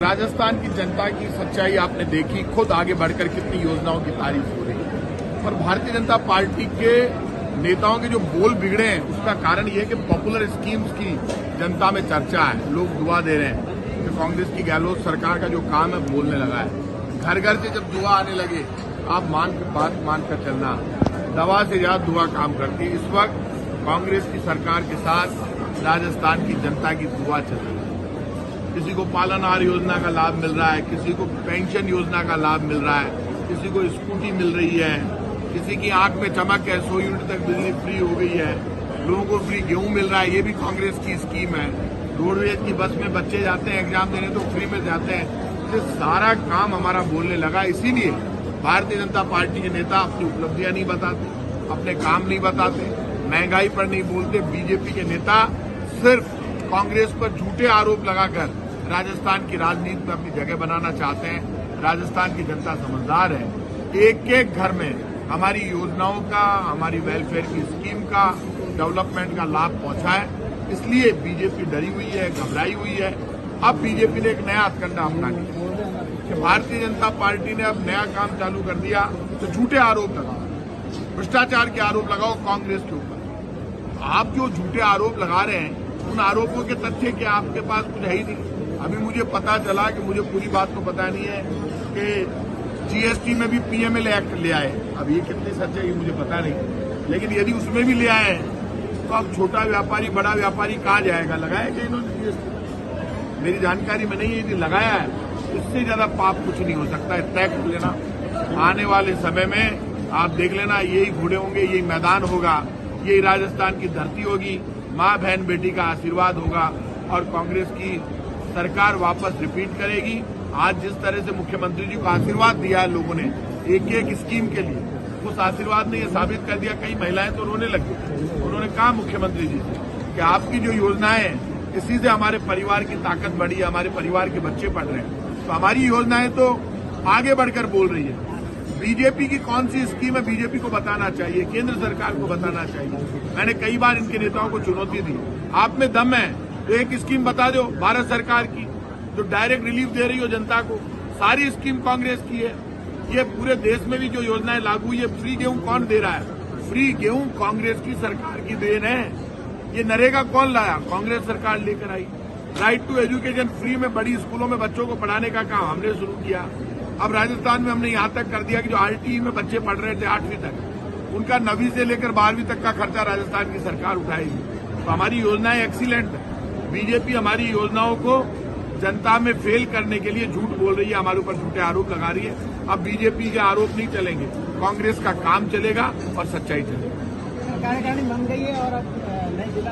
राजस्थान की जनता की सच्चाई आपने देखी, खुद आगे बढ़कर कितनी योजनाओं की तारीफ हो रही है। और भारतीय जनता पार्टी के नेताओं के जो बोल बिगड़े हैं उसका कारण यह है कि पॉपुलर स्कीम्स की जनता में चर्चा है, लोग दुआ दे रहे हैं कि कांग्रेस की गहलोत सरकार का जो काम है बोलने लगा है। घर घर से जब दुआ आने लगे, आप बात मानकर चलना, दवा से ज्यादा दुआ काम करती है। इस वक्त कांग्रेस की सरकार के साथ राजस्थान की जनता की दुआ चल रही है। किसी को पालनहार योजना का लाभ मिल रहा है, किसी को पेंशन योजना का लाभ मिल रहा है, किसी को स्कूटी मिल रही है, किसी की आंख में चमक है, 100 यूनिट तक बिजली फ्री हो गई है, लोगों को फ्री गेहूं मिल रहा है, ये भी कांग्रेस की स्कीम है। रोडवेज की बस में बच्चे जाते हैं एग्जाम देने तो फ्री में जाते हैं। ये सारा काम हमारा बोलने लगा। इसीलिए भारतीय जनता पार्टी के नेता अपनी उपलब्धियां नहीं बताते, अपने काम नहीं बताते, महंगाई पर नहीं बोलते। बीजेपी के नेता सिर्फ कांग्रेस पर झूठे आरोप लगाकर राजस्थान की राजनीति में अपनी जगह बनाना चाहते हैं। राजस्थान की जनता समझदार है, एक एक घर में हमारी योजनाओं का, हमारी वेलफेयर की स्कीम का, डेवलपमेंट का लाभ पहुंचा है। इसलिए बीजेपी डरी हुई है, घबराई हुई है। अब बीजेपी ने एक नया हथकंडा अपना लिया कि भारतीय जनता पार्टी ने अब नया काम चालू कर दिया, तो झूठे आरोप लगाओ, भ्रष्टाचार के आरोप लगाओ कांग्रेस के ऊपर। आप जो झूठे आरोप लगा रहे हैं उन आरोपों के तथ्य क्या आपके पास कुछ है ही नहीं। अभी मुझे पता चला कि मुझे पूरी बात तो पता नहीं है कि जीएसटी में भी पीएमएल एक्ट ले आए। अब ये कितनी सच है ये मुझे पता नहीं, लेकिन यदि उसमें भी ले आए तो अब छोटा व्यापारी बड़ा व्यापारी कहाँ जाएगा? लगाया क्या इन्होंने जीएसटी? मेरी जानकारी में नहीं है, यदि लगाया है इससे ज्यादा पाप कुछ नहीं हो सकता है। तय कर लेना, आने वाले समय में आप देख लेना, यही घोड़े होंगे, यही मैदान होगा, यही राजस्थान की धरती होगी, माँ बहन बेटी का आशीर्वाद होगा और कांग्रेस की सरकार वापस रिपीट करेगी। आज जिस तरह से मुख्यमंत्री जी को आशीर्वाद दिया है लोगों ने एक एक स्कीम के लिए, उस आशीर्वाद ने यह साबित कर दिया, कई महिलाएं तो रोने लगी। उन्होंने कहा मुख्यमंत्री जी से कि आपकी जो योजनाएं हैं इसी से हमारे परिवार की ताकत बढ़ी है, हमारे परिवार के बच्चे पढ़ रहे हैं। तो हमारी योजनाएं तो आगे बढ़कर बोल रही है। बीजेपी की कौन सी स्कीम है बीजेपी को बताना चाहिए, केंद्र सरकार को बताना चाहिए। मैंने कई बार इनके नेताओं को चुनौती दी, आप में दम है तो एक स्कीम बता दो भारत सरकार की जो डायरेक्ट रिलीफ दे रही हो जनता को। सारी स्कीम कांग्रेस की है। ये पूरे देश में भी जो योजनाएं लागू हुई है, फ्री गेहूं कौन दे रहा है? फ्री गेहूं कांग्रेस की सरकार की देन है। ये नरेगा कौन लाया? कांग्रेस सरकार लेकर आई। राइट टू एजुकेशन फ्री में बड़ी स्कूलों में बच्चों को पढ़ाने का काम हमने शुरू किया। अब राजस्थान में हमने यहां तक कर दिया कि जो आरटीई में बच्चे पढ़ रहे थे 8वीं तक, उनका 9वीं से लेकर 12वीं तक का खर्चा राजस्थान की सरकार उठाएगी। तो हमारी योजनाएं एक्सीलेंट है। बीजेपी हमारी योजनाओं को जनता में फेल करने के लिए झूठ बोल रही है, हमारे ऊपर झूठे आरोप लगा रही है। अब बीजेपी के आरोप नहीं चलेंगे, कांग्रेस का काम चलेगा और सच्चाई चलेगी। कार्यकारिणी बन गई है और अब नई जिला